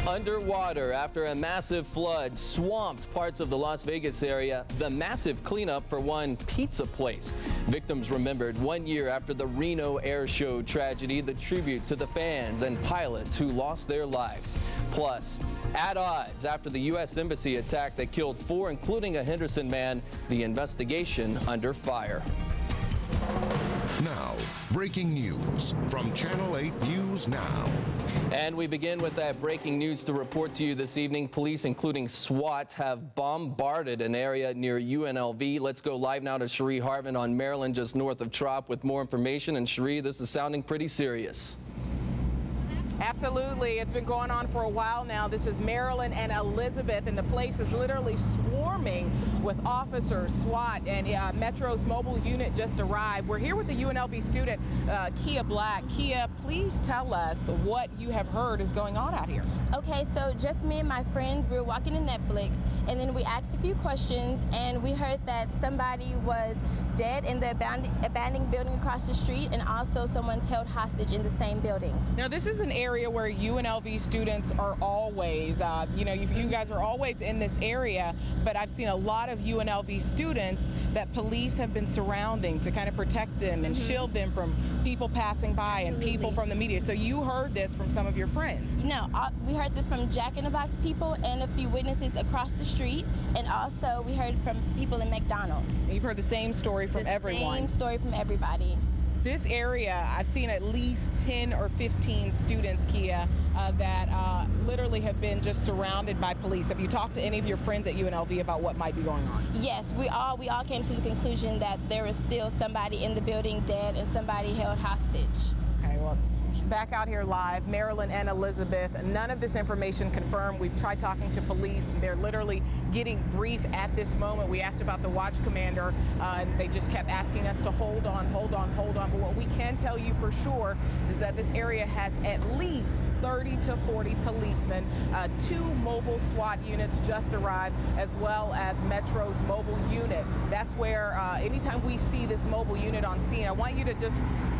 Underwater after a massive flood swamped parts of the Las Vegas area, the massive cleanup for one pizza place. Victims remembered 1 year after the Reno air show tragedy, the tribute to the fans and pilots who lost their lives. Plus, at odds after the U.S. Embassy attack that killed 4, including a Henderson man, the investigation under fire. Now, breaking news from Channel 8 News Now. And we begin with that breaking news to report to you this evening. Police, including SWAT, have bombarded an area near UNLV. Let's go live now to Shari Harvin on Maryland, just north of Trop, with more information. And Shari, this is sounding pretty serious. Absolutely. It's been going on for a while now. This is Maryland and Elizabeth, and the place is literally swarming with officers. SWAT and Metro's mobile unit just arrived. We're here with the UNLV student, Kia Black. Kia, please tell us what you have heard is going on out here. Okay, so just me and my friends, we were walking to Netflix, and then we asked a few questions, and we heard that somebody was dead in the abandoned building across the street, and also someone's held hostage in the same building. Now, this is an area where UNLV students are always, you guys are always in this area, but I've seen a lot of UNLV students that police have been surrounding to kind of protect them and shield them from people passing by and people from the media. So you heard this from some of your friends? No, we heard this from Jack in the Box people and a few witnesses across the street, and also we heard from people in McDonald's. You've heard the same story from everyone? Same story from everybody. This area, I've seen at least 10 or 15 students, Kia, that literally have been just surrounded by police. Have you talked to any of your friends at UNLV about what might be going on? Yes, we all came to the conclusion that there is still somebody in the building dead and somebody held hostage. Okay, well, back out here live, Maryland and Elizabeth. None of this information confirmed. We've tried talking to police, and they're literally getting brief at this moment. We asked about the watch commander, and they just kept asking us to hold on, hold on, hold on. But what we can tell you for sure is that this area has at least 30 to 40 policemen. 2 mobile SWAT units just arrived, as well as Metro's mobile unit. That's where anytime we see this mobile unit on scene, I want you to just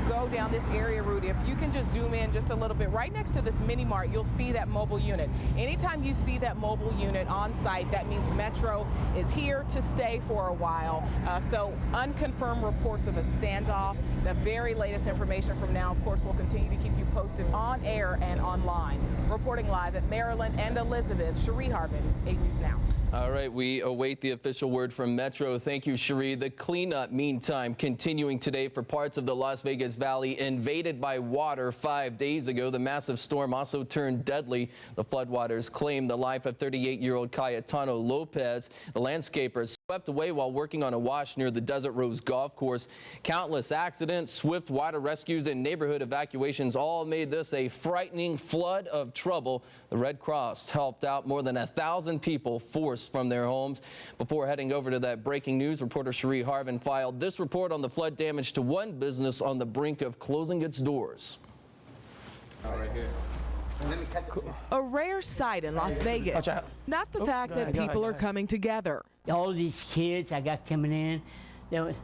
go down this area, Rudy. If you can just zoom in just a little bit, right next to this mini mart, you'll see that mobile unit. Anytime you see that mobile unit on site, that means Metro is here to stay for a while. So unconfirmed reports of a standoff. The very latest information from now, of course, we'll continue to keep you posted on air and online. Reporting live at Maryland and Elizabeth, Shari Harvin, 8 News Now. All right, we await the official word from Metro. Thank you, Shari. The cleanup, meantime, continuing today for parts of the Las Vegas Valley invaded by water 5 days ago. The massive storm also turned deadly. The floodwaters claimed the life of 38-year-old Cayetano Lopez. The landscaper swept away while working on a wash near the Desert Rose Golf Course. Countless accidents, swift water rescues, and neighborhood evacuations all made this a frightening flood of trouble. The Red Cross helped out more than 1,000 people forced from their homes. Before heading over to that breaking news, reporter Shari Harvin filed this report on the flood damage to one business on the brink of closing its doors. Right here. A rare sight in Las Vegas. Not the fact that people are coming together. All these kids I got coming in,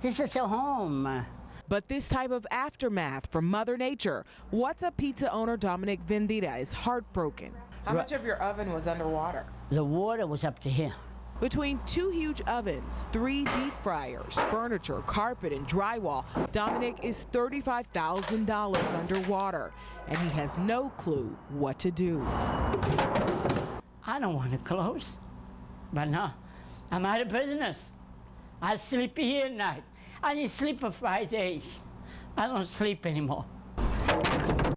this is a home. But this type of aftermath from Mother Nature. What's Up Pizza owner Dominic Vendita is heartbroken. How much of your oven was underwater? The water was up to here. Between 2 huge ovens, 3 deep fryers, furniture, carpet, and drywall, Dominic is $35,000 underwater, and he has no clue what to do. I don't want to close, but no, I'm out of business. I sleep here at night. I didn't sleep for 5 days. I don't sleep anymore.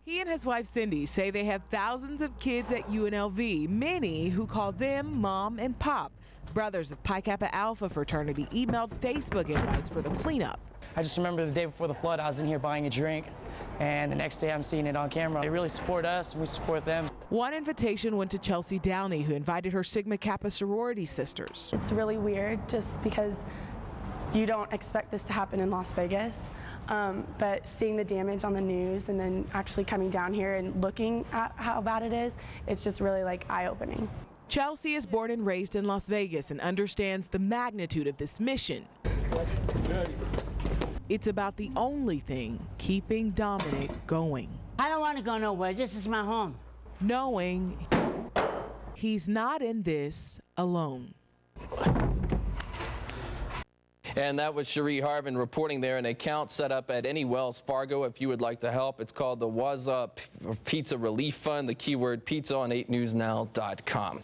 He and his wife Cindy say they have thousands of kids at UNLV, many who call them Mom and Pop. Brothers of Pi Kappa Alpha fraternity emailed Facebook invites for the cleanup. I just remember the day before the flood, I was in here buying a drink, and the next day I'm seeing it on camera. They really support us, and we support them. One invitation went to Chelsea Downey, who invited her Sigma Kappa sorority sisters. It's really weird just because you don't expect this to happen in Las Vegas. But seeing the damage on the news and then actually coming down here and looking at how bad it is, it's just really like eye-opening. Chelsea is born and raised in Las Vegas and understands the magnitude of this mission. It's about the only thing keeping Dominic going. I don't want to go nowhere. This is my home. knowing he's not in this alone. And that was Shari Harvin reporting there. An account set up at any Wells Fargo if you would like to help. It's called the Waza Pizza Relief Fund, the keyword pizza on 8newsnow.com.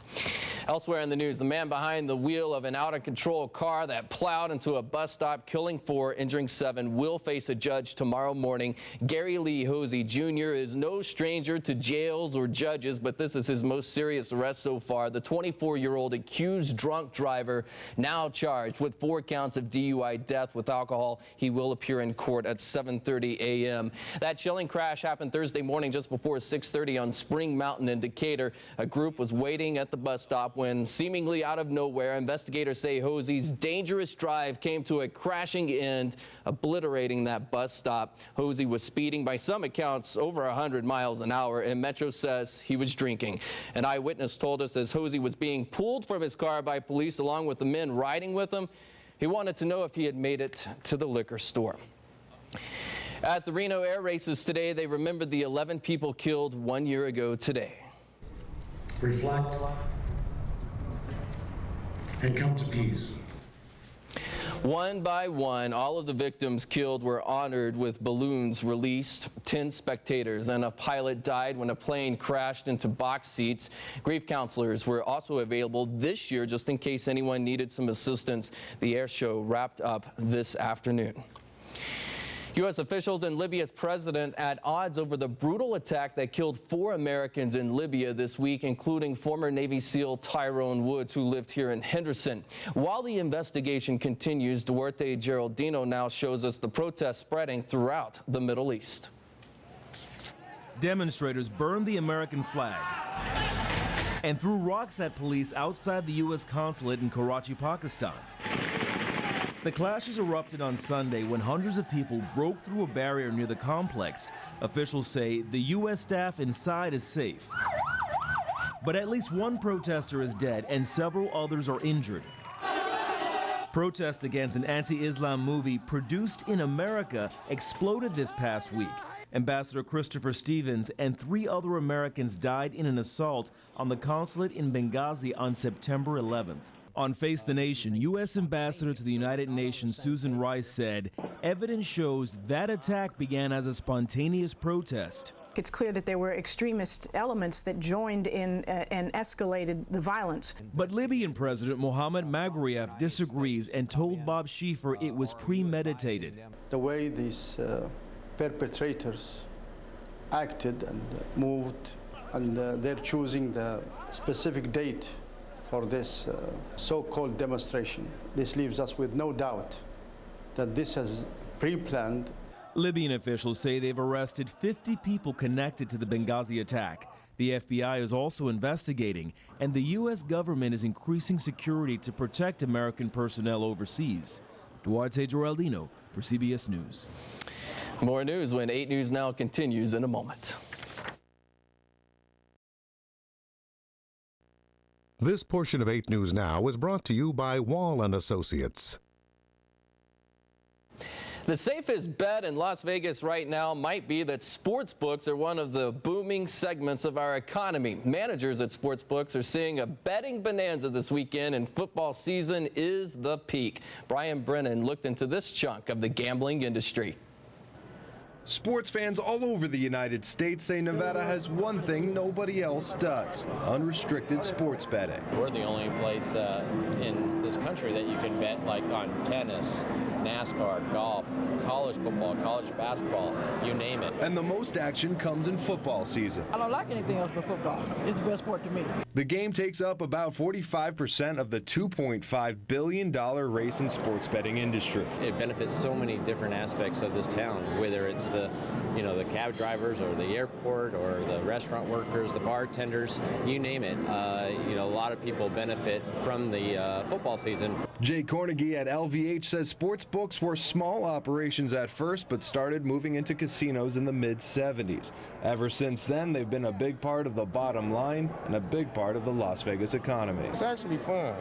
Elsewhere in the news, the man behind the wheel of an out-of-control car that plowed into a bus stop, killing 4, injuring 7, will face a judge tomorrow morning. Gary Lee Hosey Jr. is no stranger to jails or judges, but this is his most serious arrest so far. The 24-year-old accused drunk driver now charged with 4 counts of DUI, death with alcohol. He will appear in court at 7:30 a.m. That chilling crash happened Thursday morning just before 6:30 on Spring Mountain in Decatur. A group was waiting at the bus stop when, seemingly out of nowhere, investigators say Hosey's dangerous drive came to a crashing end, obliterating that bus stop. Hosey was speeding, by some accounts, over 100 miles an hour, and Metro says he was drinking. An eyewitness told us as Hosey was being pulled from his car by police along with the men riding with him, he wanted to know if he had made it to the liquor store. At the Reno air races today, they remembered the 11 people killed 1 year ago today. Reflect and come to peace. One by one, all of the victims killed were honored with balloons released. 10 spectators and a pilot died when a plane crashed into box seats. Grief counselors were also available this year just in case anyone needed some assistance. The air show wrapped up this afternoon. U.S. officials and Libya's president at odds over the brutal attack that killed 4 Americans in Libya this week, including former Navy SEAL Tyrone Woods, who lived here in Henderson. While the investigation continues, Duarte Geraldino now shows us the protests spreading throughout the Middle East. Demonstrators burned the American flag and threw rocks at police outside the U.S. consulate in Karachi, Pakistan. The clashes erupted on Sunday when hundreds of people broke through a barrier near the complex. Officials say the U.S. staff inside is safe. But at least 1 protester is dead and several others are injured. Protests against an anti-Islam movie produced in America exploded this past week. Ambassador Christopher Stevens and 3 other Americans died in an assault on the consulate in Benghazi on September 11th. On Face the Nation, U.S. Ambassador to the United Nations Susan Rice said evidence shows that attack began as a spontaneous protest. It's clear that there were extremist elements that joined in and escalated the violence. But Libyan President Mohamed Magriaf disagrees and told Bob Schieffer it was premeditated. The way these perpetrators acted and moved, and they're choosing the specific date for this so-called demonstration. This leaves us with no doubt that this is pre-planned. Libyan officials say they've arrested 50 people connected to the Benghazi attack. The FBI is also investigating, and the U.S. government is increasing security to protect American personnel overseas. Duarte Geraldino for CBS News. More news when 8 News Now continues in a moment. This portion of 8 News Now is brought to you by Wall & Associates. The safest bet in Las Vegas right now might be that sports books are one of the booming segments of our economy. Managers at sports books are seeing a betting bonanza this weekend, and football season is the peak. Brian Brennan looked into this chunk of the gambling industry. Sports fans all over the United States say Nevada has one thing nobody else does: unrestricted sports betting. We're the only place in this country that you can bet like on tennis, NASCAR, golf, college football, college basketball, you name it. And the most action comes in football season. I don't like anything else but football. It's the best sport to me. The game takes up about 45% of the $2.5 billion race and sports betting industry. It benefits so many different aspects of this town, whether it's the cab drivers or the airport or the restaurant workers, the bartenders, you name it. A lot of people benefit from the football season. Jay Cornegie at LVH says sports books were small operations at first, but started moving into casinos in the mid-'70s. Ever since then, they've been a big part of the bottom line and a big part of the Las Vegas economy. It's actually fun,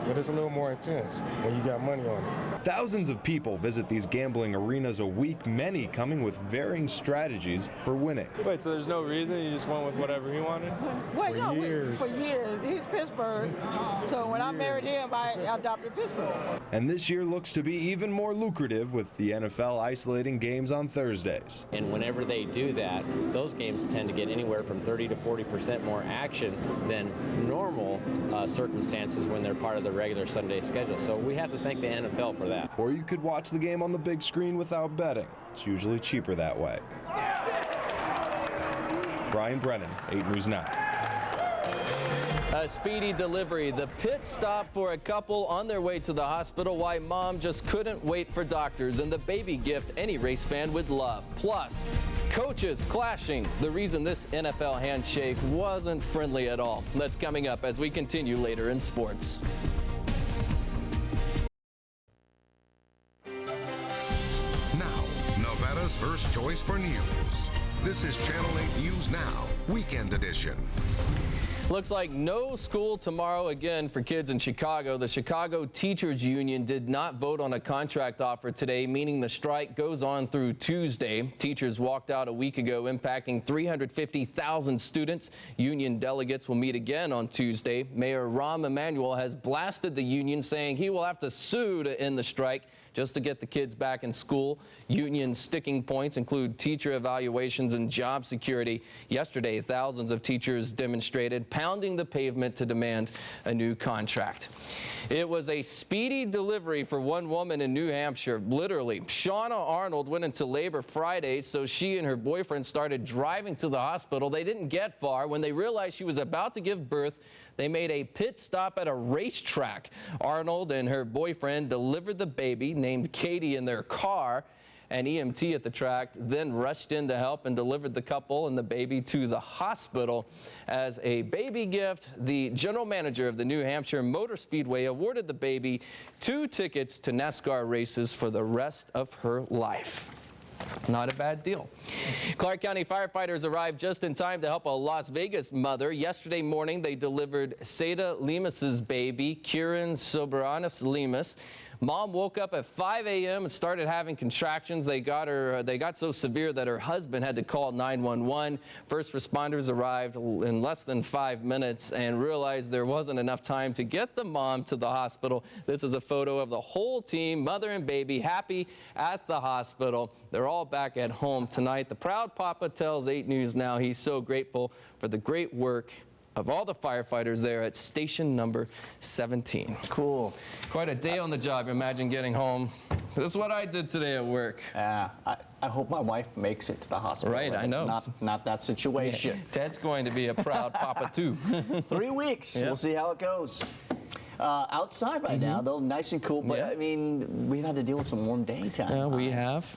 but it's a little more intense when you got money on it. Thousands of people visit these gambling arenas a week, many coming with varying strategies for winning. Wait, so there's no reason? You just went with whatever he wanted? Well, no, for years. He's Pittsburgh, so when I married him, I adopted Pittsburgh. And this year looks to be even more lucrative with the NFL isolating games on Thursdays. And whenever they do that, those games tend to get anywhere from 30 to 40% more action than normal circumstances when they're part of the regular Sunday schedule. So we have to thank the NFL for that. Or you could watch the game on the big screen without betting. It's usually cheaper that way. Brian Brennan, 8 News Now. A speedy delivery, the pit stop for a couple on their way to the hospital, why mom just couldn't wait for doctors, and the baby gift any race fan would love. Plus, coaches clashing, the reason this NFL handshake wasn't friendly at all. That's coming up as we continue later in sports. Now, Nevada's first choice for news. This is Channel 8 News Now, Weekend Edition. Looks like no school tomorrow again for kids in Chicago. The Chicago Teachers Union did not vote on a contract offer today, meaning the strike goes on through Tuesday. Teachers walked out a week ago, impacting 350,000 students. Union delegates will meet again on Tuesday. Mayor Rahm Emanuel has blasted the union, saying he will have to sue to end the strike just to get the kids back in school. Union sticking points include teacher evaluations and job security. Yesterday, thousands of teachers demonstrated, pounding the pavement to demand a new contract. It was a speedy delivery for one woman in New Hampshire. Literally, Shauna Arnold went into labor Friday, so she and her boyfriend started driving to the hospital. They didn't get far. When they realized she was about to give birth, they made a pit stop at a racetrack. Arnold and her boyfriend delivered the baby, named Katie, in their car. An EMT at the track then rushed in to help and delivered the couple and the baby to the hospital. As a baby gift, the general manager of the New Hampshire Motor Speedway awarded the baby 2 tickets to NASCAR races for the rest of her life. Not a bad deal. Clark County firefighters arrived just in time to help a Las Vegas mother. Yesterday morning, they delivered Seda Lemus's baby, Kieran Soberanis Lemus. Mom woke up at 5 a.m. and started having contractions. They got so severe that her husband had to call 911. First responders arrived in less than 5 minutes and realized there wasn't enough time to get the mom to the hospital. This is a photo of the whole team, mother and baby, happy at the hospital. They're all back at home tonight. The proud papa tells 8 News Now he's so grateful for the great work of all the firefighters there at station number 17. Cool. Quite a day on the job. Imagine getting home. This is what I did today at work. I hope my wife makes it to the hospital. Right, I know. Not that situation. Yeah. Ted's going to be a proud papa, too. 3 weeks. Yep. We'll see how it goes. Outside right now, though, nice and cool. But, I mean, we've had to deal with some warm daytime. Yeah, we have.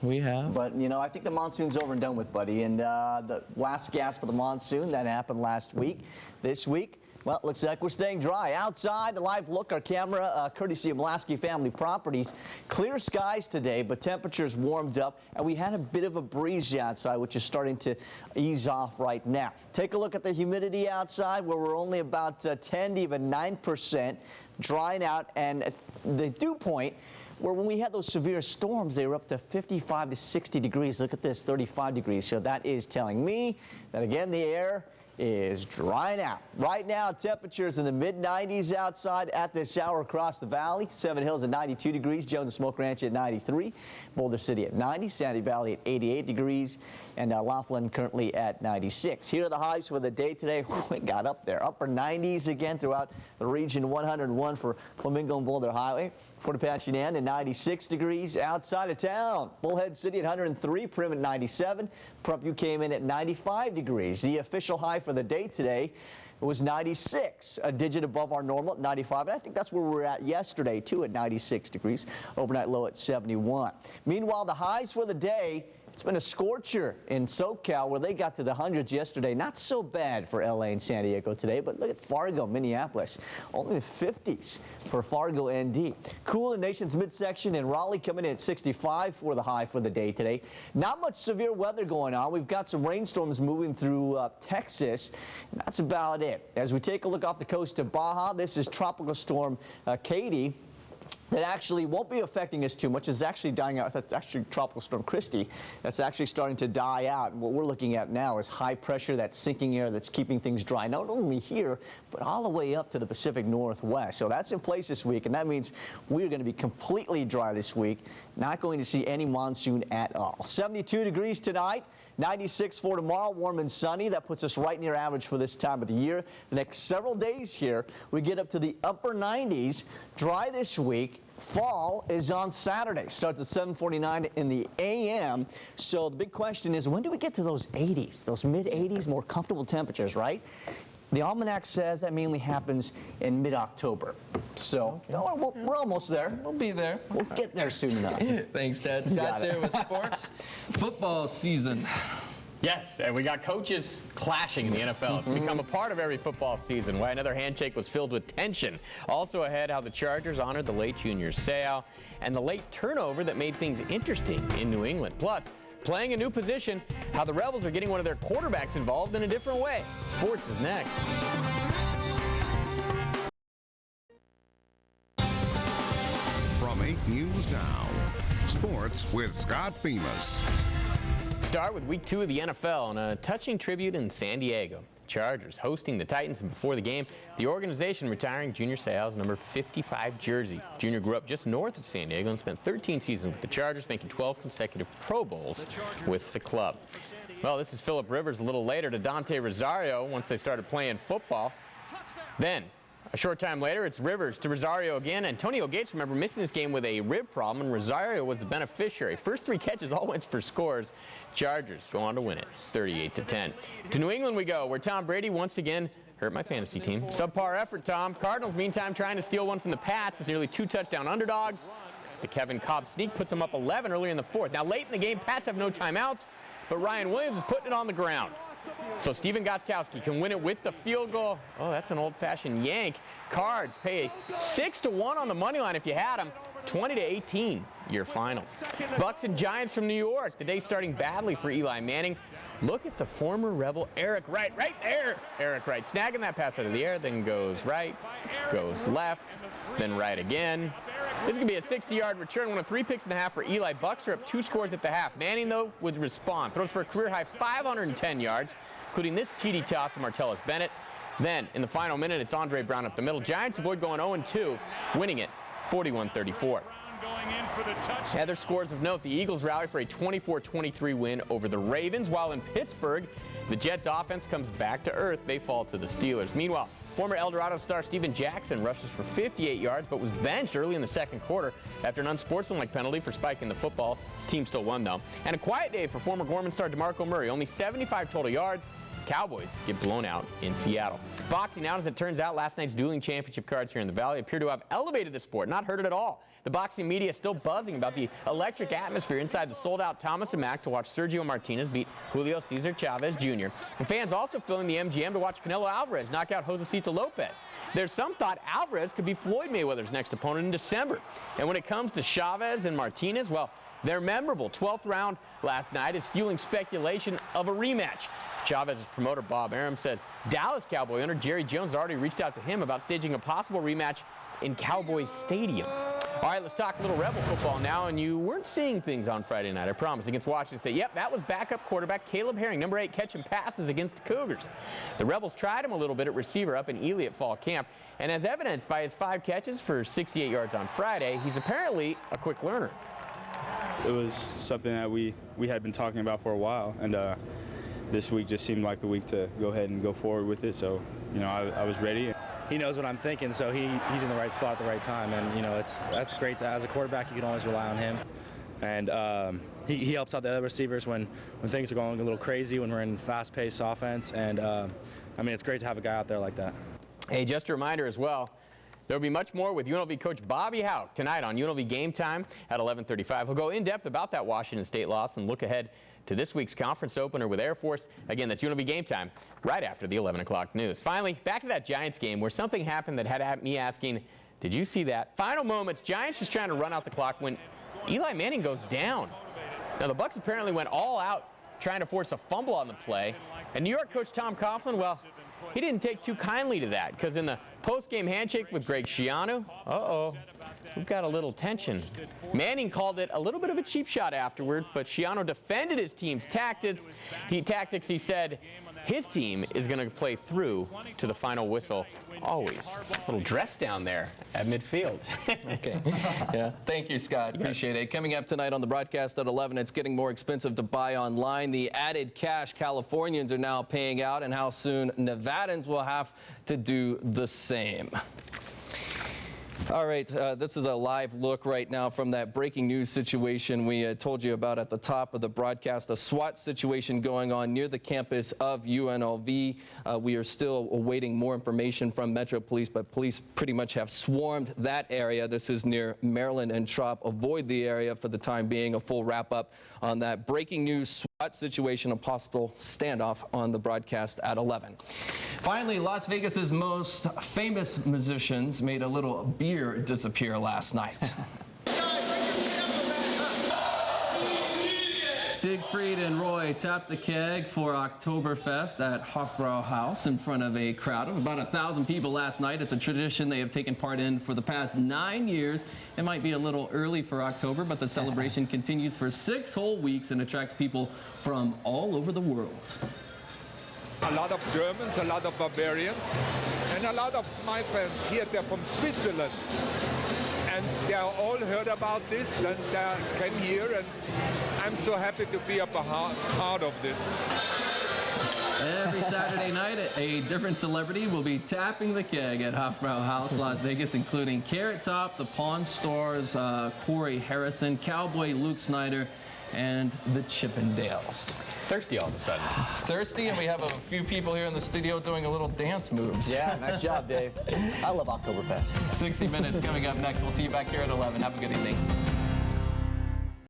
But, you know, I think the monsoon's over and done with, buddy. And the last gasp of the monsoon, that happened last week. This week, well, it looks like we're staying dry. Outside, a live look, our camera, courtesy of Mulaski Family Properties. Clear skies today, but temperatures warmed up, and we had a bit of a breeze outside, which is starting to ease off right now. Take a look at the humidity outside, where we're only about 10 to even 9%, drying out, and the dew point, where when we had those severe storms, they were up to 55 to 60 degrees. Look at this, 35 degrees. So that is telling me that, again, the air is drying out. Right now, temperatures in the mid-90s outside at this hour across the valley. Seven Hills at 92 degrees, Jones Smoke Ranch at 93, Boulder City at 90, Sandy Valley at 88 degrees, and Laughlin currently at 96. Here are the highs for the day today. It got up there, upper 90s again throughout the region. 101 for Flamingo and Boulder Highway. Fort Apache Nan at 96 degrees outside of town. Bullhead City at 103, Prim at 97. Prump came in at 95 degrees. The official high for the day today was 96, a digit above our normal at 95. And I think that's where we were at yesterday, too, at 96 degrees. Overnight low at 71. Meanwhile, the highs for the day It's been a scorcher in SoCal where they got to the hundreds yesterday. Not so bad for LA and San Diego today, but look at Fargo, Minneapolis. Only the 50s for Fargo ND. Cool in the nation's midsection in Raleigh coming in at 65 for the high for the day today. Not much severe weather going on. We've got some rainstorms moving through Texas. That's about it. As we take a look off the coast of Baja, this is Tropical Storm Katie. That actually won't be affecting us too much. It's actually dying out. That's actually Tropical Storm Christy. That's actually starting to die out. And what we're looking at now is high pressure, that sinking air that's keeping things dry, not only here, but all the way up to the Pacific Northwest. So that's in place this week, and that means we're going to be completely dry this week. Not going to see any monsoon at all. 72 degrees tonight. 96 for tomorrow, warm and sunny. That puts us right near average for this time of the year. The next several days here, we get up to the upper 90s. Dry this week. Fall is on Saturday. Starts at 7:49 in the a.m. So the big question is, when do we get to those 80s, those mid-80s, more comfortable temperatures, right? The almanac says that mainly happens in mid-October. So we're almost there. We'll be there. We'll get there soon enough. Thanks, Dad. Scott's there with sports. Football season. Yes, and we got coaches clashing in the NFL. It's become a part of every football season. Why another handshake was filled with tension. Also ahead, how the Chargers honored the late Junior Seau and the late turnover that made things interesting in New England. Plus, playing a new position, how the Rebels are getting one of their quarterbacks involved in a different way. Sports is next. From 8 News Now, sports with Scott Bemis. Start with week 2 of the NFL and a touching tribute in San Diego. Chargers hosting the Titans, and before the game, the organization retiring Junior Seau's number 55 jersey. Junior grew up just north of San Diego and spent 13 seasons with the Chargers, making 12 consecutive Pro Bowls with the club. Well, this is Phillip Rivers a little later to Dante Rosario once they started playing football. Then, a short time later, it's Rivers to Rosario again. Antonio Gates, remember, missing this game with a rib problem, and Rosario was the beneficiary. First 3 catches all went for scores. Chargers go on to win it, 38-10. To New England we go, where Tom Brady once again hurt my fantasy team. Subpar effort, Tom. Cardinals, meantime, trying to steal one from the Pats as nearly 2 touchdown underdogs. The Kevin Cobb sneak puts them up 11 early in the 4th. Now, late in the game, Pats have no timeouts, but Ryan Williams is putting it on the ground. So Stephen Gostkowski can win it with the field goal. Oh, that's an old-fashioned yank. Cards pay 6-1 on the money line if you had them. 20-18, your final. Bucks and Giants from New York. The day starting badly for Eli Manning. Look at the former Rebel Eric Wright, right there. Eric Wright snagging that pass out of the air, then goes right, goes left, then right again. This is going to be a 60-yard return, one of 3 picks in the half for Eli. Bucks are up 2 scores at the half. Manning, though, would respond. Throws for a career-high 510 yards, including this TD toss to Martellus Bennett. Then, in the final minute, it's Andre Brown up the middle. Giants avoid going 0-2, winning it 41-34. Other scores of note, the Eagles rally for a 24-23 win over the Ravens, while in Pittsburgh, the Jets' offense comes back to earth. They fall to the Steelers. Meanwhile, former El Dorado star Steven Jackson rushes for 58 yards, but was benched early in the second quarter after an unsportsmanlike penalty for spiking the football. His team still won, though. And a quiet day for former Gorman star DeMarco Murray. Only 75 total yards. Cowboys get blown out in Seattle. Boxing now, as it turns out, last night's dueling championship cards here in the Valley appear to have elevated the sport, not hurt it at all. The boxing media is still buzzing about the electric atmosphere inside the sold-out Thomas and Mack to watch Sergio Martinez beat Julio Cesar Chavez Jr. And fans also filling the MGM to watch Canelo Alvarez knock out Josecito Lopez. There's some thought Alvarez could be Floyd Mayweather's next opponent in December. And when it comes to Chavez and Martinez, well, their memorable 12th round last night is fueling speculation of a rematch. Chavez's promoter Bob Arum says Dallas Cowboy owner Jerry Jones already reached out to him about staging a possible rematch in Cowboys Stadium. All right, let's talk a little Rebel football now, and you weren't seeing things on Friday night, I promise, against Washington State. Yep, that was backup quarterback Caleb Herring, number 8, catching passes against the Cougars. The Rebels tried him a little bit at receiver up in Ely at fall camp, and as evidenced by his 5 catches for 68 yards on Friday, he's apparently a quick learner. It was something that we had been talking about for a while, and this week just seemed like the week to go ahead and go forward with it. So, you know, I was ready. He knows what I'm thinking, so he's in the right spot at the right time, and you know that's great. As a quarterback, you can always rely on him, and he helps out the other receivers when things are going a little crazy, when we're in fast-paced offense, and I mean, it's great to have a guy out there like that. Hey, just a reminder as well, There will be much more with UNLV coach Bobby Houck tonight on UNLV Game Time at 11:35. He'll go in depth about that Washington State loss and look ahead to this week's conference opener with Air Force. Again, that's UNLV Game Time right after the 11 o'clock news. Finally, back to that Giants game where something happened that had me asking, did you see that? Final moments, Giants just trying to run out the clock when Eli Manning goes down. Now, the Bucs apparently went all out trying to force a fumble on the play. And New York coach Tom Coughlin, well, he didn't take too kindly to that because in the post-game handshake with Greg Schiano, we've got a little tension. Manning called it a little bit of a cheap shot afterward, but Schiano defended his team's tactics. He said his team is going to play through to the final whistle. Always a little dress down there at midfield. Okay. Yeah. Thank you, Scott. Appreciate it. Coming up tonight on the broadcast at 11, it's getting more expensive to buy online. The added cash Californians are now paying out and how soon Nevadans will have to do the same. All right, this is a live look right now from that breaking news situation we told you about at the top of the broadcast, a SWAT situation going on near the campus of UNLV. We are still awaiting more information from Metro Police, but police pretty much have swarmed that area. This is near Maryland and Trop. Avoid the area for the time being. A full wrap-up on that breaking news SWAT situation, a possible standoff on the broadcast at 11. Finally, Las Vegas's most famous musicians made a little beer disappear last night. Siegfried and Roy tapped the keg for Oktoberfest at Hofbrauhaus in front of a crowd of about 1,000 people last night. It's a tradition they have taken part in for the past 9 years. It might be a little early for October, but the celebration continues for 6 whole weeks and attracts people from all over the world. A lot of Germans, a lot of Bavarians, and a lot of my friends here, they're from Switzerland. And they all heard about this and came here, and I'm so happy to be a part of this. Every Saturday night, a different celebrity will be tapping the keg at Hofbrauhaus, Las Vegas, including Carrot Top, the Pawn Stars, Corey Harrison, Cowboy Luke Snyder, and the Chippendales. Thirsty all of a sudden. Thirsty, and we have a few people here in the studio doing a little dance moves. Yeah, nice job, Dave. I love Oktoberfest. 60 Minutes coming up next. We'll see you back here at 11. Have a good evening.